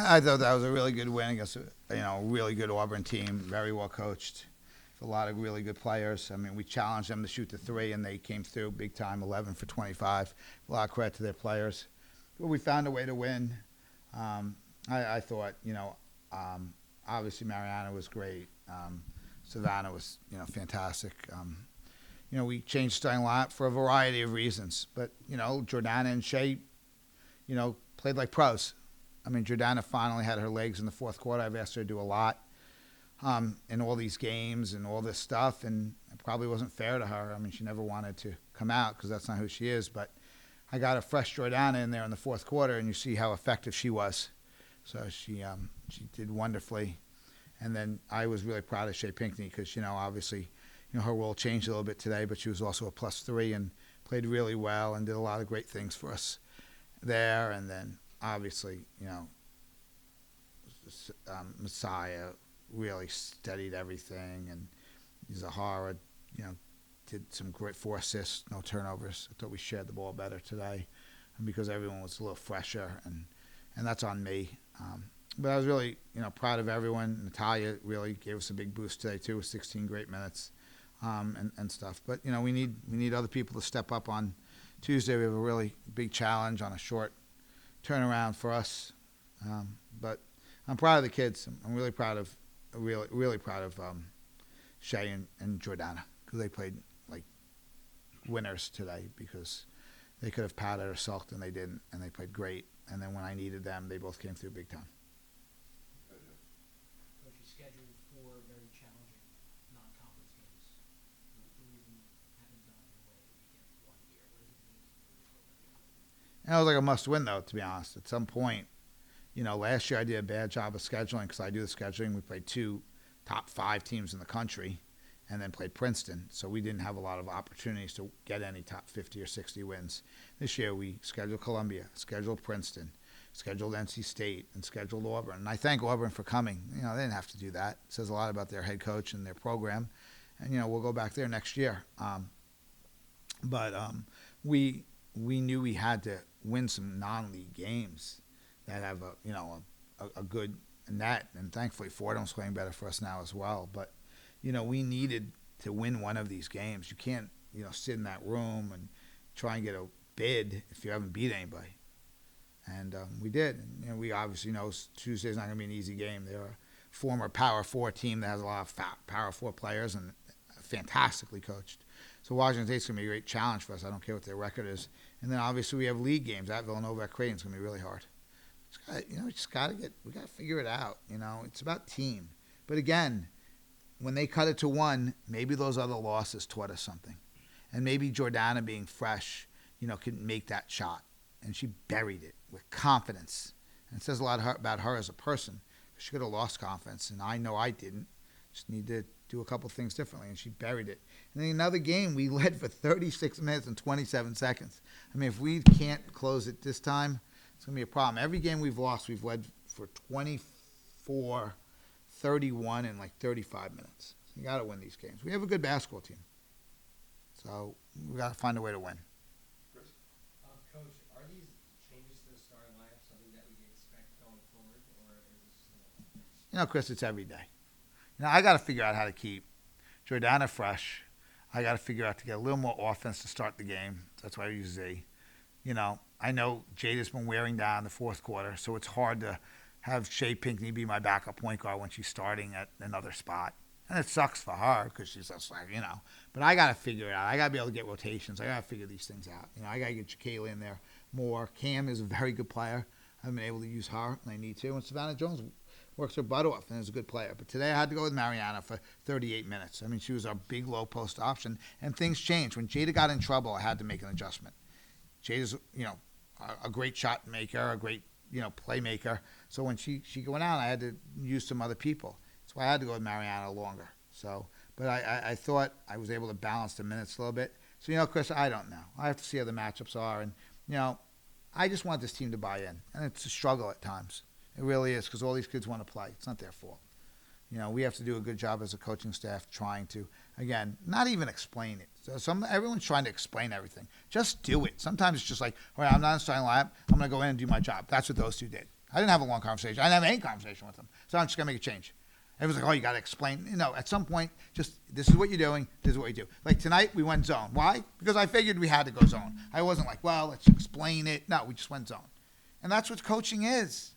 I thought that was a really good win against a really good Auburn team, very well coached, a lot of really good players. I mean, we challenged them to shoot the three, and they came through big time, 11 for 25. A lot of credit to their players. But we found a way to win. I thought, obviously Mariana was great. Savannah was, fantastic. We changed starting lineup for a variety of reasons. But, Jordana and Shea, played like pros. I mean, Jordana finally had her legs in the fourth quarter. I've asked her to do a lot in all these games and all this stuff, and it probably wasn't fair to her. I mean, she never wanted to come out because that's not who she is. But I got a fresh Jordana in there in the fourth quarter, and you see how effective she was. So she did wonderfully. And then I was really proud of Shea Pinckney because, obviously, her role changed a little bit today, but she was also a +3 and played really well and did a lot of great things for us there. And then, obviously, Messiah really steadied everything, and Zahara, did some great 4 assists, no turnovers. I thought we shared the ball better today, and because everyone was a little fresher, and that's on me. But I was really, proud of everyone. Natalia really gave us a big boost today too, with 16 great minutes, and stuff. But we need other people to step up on Tuesday. We have a really big challenge on a short turnaround for us. But I'm proud of the kids. I'm really proud of Shea and Jordana because they played like winners today because they could have padded or sulked and they didn't, and they played great. And then when I needed them, they both came through big time. Coach, you scheduled 4 very challenging non-conference games. The reason you haven't done it in a way that you get 1 year. What does it mean for this program? And it was like a must-win, though, to be honest. At some point, last year I did a bad job of scheduling because I do the scheduling. We played 2 top 5 teams in the country and then played Princeton. So we didn't have a lot of opportunities to get any top 50 or 60 wins. This year we scheduled Columbia, scheduled Princeton, scheduled NC State, and scheduled Auburn. And I thank Auburn for coming. They didn't have to do that. It says a lot about their head coach and their program. And, we'll go back there next year. But we knew we had to win some non-league games that have a good net. And thankfully Fordham's playing better for us now as well. But, we needed to win one of these games. You can't, sit in that room and try and get a bid if you haven't beat anybody. And we did. And we obviously know Tuesday's not going to be an easy game. They're a former Power 4 team that has a lot of Power 4 players and fantastically coached. So Washington State's going to be a great challenge for us. I don't care what their record is. And then obviously we have league games at Villanova, at Creighton. It's going to be really hard. We got to figure it out. It's about team. But again, when they cut it to 1, maybe those other losses taught us something. And maybe Jordana being fresh, could make that shot. And she buried it with confidence. And it says a lot about her as a person. She could have lost confidence, and I know I didn't. Just need to do a couple things differently, and she buried it. And then another game, we led for 36 minutes and 27 seconds. I mean, if we can't close it this time, it's going to be a problem. Every game we've lost, we've led for 24, 31, and like 35 minutes. So you got to win these games. We have a good basketball team. So we got to find a way to win. Coach, are these changes to the starting lineup something that we can expect going forward, or is this Chris, it's every day. I got to figure out how to keep Jordana fresh. I got to figure out to get a little more offense to start the game. That's why I use Z. I know Jada's been wearing down the fourth quarter, so it's hard to have Shea Pinckney be my backup point guard when she's starting at another spot. And it sucks for her because she's just like, But I got to figure it out. I got to be able to get rotations. I got to figure these things out. I got to get Jacayla in there more. Cam is a very good player. I've been able to use her, and I need to. And Savannah Jones works her butt off and is a good player. But today I had to go with Mariana for 38 minutes. I mean, she was our big low post option, and things changed. When Jada got in trouble, I had to make an adjustment. Jada's, a great shot maker, a great, playmaker. So when she went out, I had to use some other people. That's why I had to go with Mariana longer. So, but I thought I was able to balance the minutes a little bit. So, Chris, I don't know. I have to see how the matchups are. And, I just want this team to buy in. And it's a struggle at times. It really is because all these kids want to play. It's not their fault. We have to do a good job as a coaching staff trying to, again, not even explain it. So everyone's trying to explain everything. Just do it. Sometimes it's just like, all right, I'm not in starting lineup. I'm going to go in and do my job. That's what those two did. I didn't have a long conversation. I didn't have any conversation with them. So I'm just going to make a change. Everyone's like, oh, you got to explain. At some point, just this is what you're doing. This is what you do. Like tonight, we went zone. Why? Because I figured we had to go zone. I wasn't like, well, let's explain it. No, we just went zone. And that's what coaching is.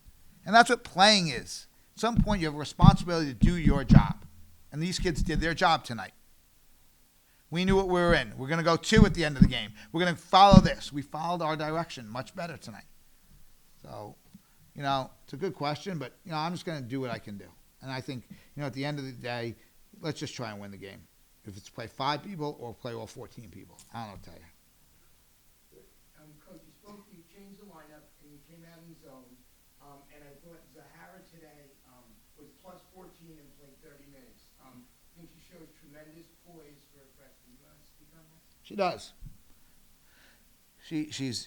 And that's what playing is. At some point, you have a responsibility to do your job. And these kids did their job tonight. We knew what we were in. We're going to go 2 at the end of the game. We're going to follow this. We followed our direction much better tonight. So, it's a good question, but, I'm just going to do what I can do. And I think, at the end of the day, let's just try and win the game. If it's play 5 people or play all 14 people. I don't know what to tell you. Coach, you changed the lineup and you came out in the zone. And I thought Zahara today was plus 14 and played 30 minutes. I think she shows tremendous poise for a freshman. You want to speak on that? She does.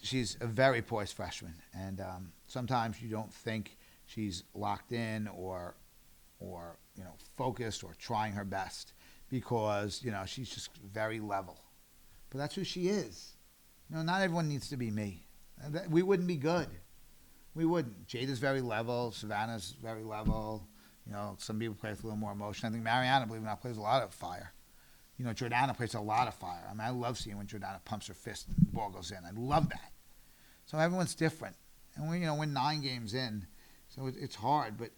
She's a very poised freshman. And sometimes you don't think she's locked in or focused or trying her best because, she's just very level. But that's who she is. Not everyone needs to be me. We wouldn't be good. We wouldn't. Jada's very level. Savannah's very level. Some people play with a little more emotion. I think Mariana, believe it or not, plays a lot of fire. Jordana plays a lot of fire. I mean, I love seeing when Jordana pumps her fist and the ball goes in. I love that. So everyone's different. And we're 9 games in, so it's hard. But,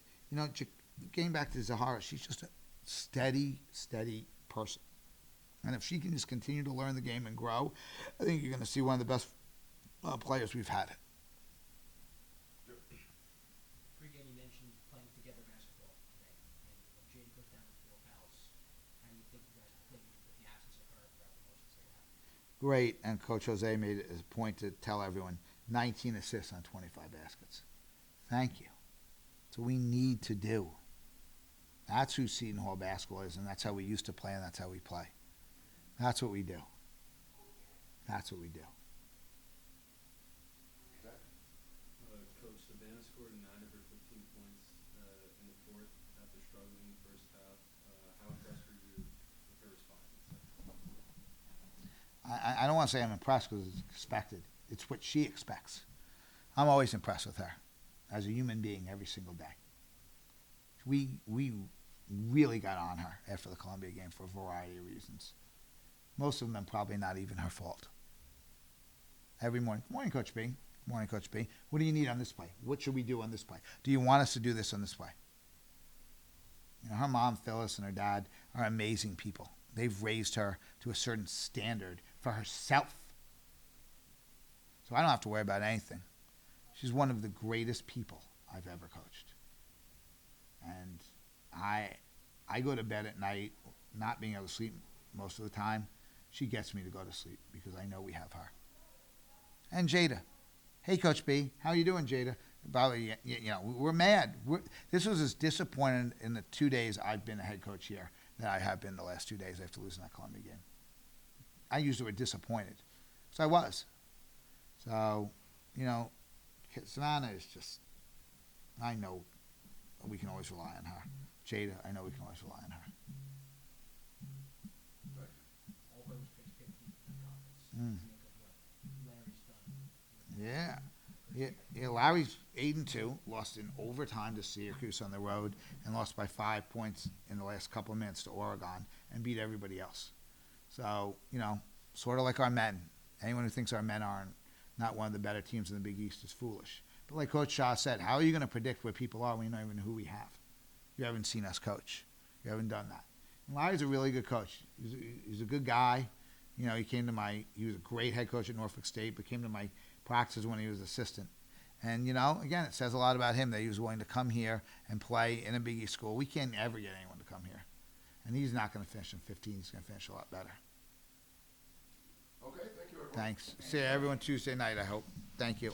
getting back to Zahara, she's just a steady person. And if she can just continue to learn the game and grow, I think you're going to see one of the best players we've had. Pre-game, you mentioned playing together basketball today. And Jade goes down with 4 fouls. How do you think you guys played with the absence of her throughout the most of the second half? Great. And Coach Jose made it a point to tell everyone 19 assists on 25 baskets. Thank you. That's what we need to do. That's who Seton Hall basketball is, and that's how we used to play, and that's how we play. That's what we do. That's what we do. Coach, Savannah scored 9 of her 15 points in the fourth after struggling in the first half. How impressed were you with her response in the second half? I don't want to say I'm impressed because it's expected. It's what she expects. I'm always impressed with her as a human being every single day. We really got on her after the Columbia game for a variety of reasons. Most of them probably not even her fault. Every morning, morning, Coach B. Morning, Coach B. What do you need on this play? What should we do on this play? Do you want us to do this on this play? Her mom, Phyllis, and her dad are amazing people. They've raised her to a certain standard for herself. So I don't have to worry about anything. She's one of the greatest people I've ever coached. And I go to bed at night not being able to sleep most of the time. She gets me to go to sleep because I know we have her. And Jada. Hey, Coach B, how you doing, Jada? By the way, we're mad. This was as disappointing in the 2 days I've been a head coach here that I have been the last 2 days after losing that Columbia game. I used the word disappointed. So I was. So, Savannah is just, I know we can always rely on her. Jada, I know we can always rely on her. Auburn was picked 15th in the conference. Think of what Larry's done. Yeah, Larry's 8-2, lost in overtime to Syracuse on the road, and lost by 5 points in the last couple of minutes to Oregon, and beat everybody else. So, sort of like our men. Anyone who thinks our men aren't not one of the better teams in the Big East is foolish. But like Coach Shaw said, how are you going to predict where people are when you don't even know who we have? You haven't seen us coach. You haven't done that. And Larry's a really good coach. He's a good guy. He was a great head coach at Norfolk State, but came to my practices when he was assistant. And, again, it says a lot about him that he was willing to come here and play in a Big East school. We can't ever get anyone to come here. And he's not going to finish in 15. He's going to finish a lot better. Okay, thank you, everyone. Thanks. See everyone Tuesday night, I hope. Thank you.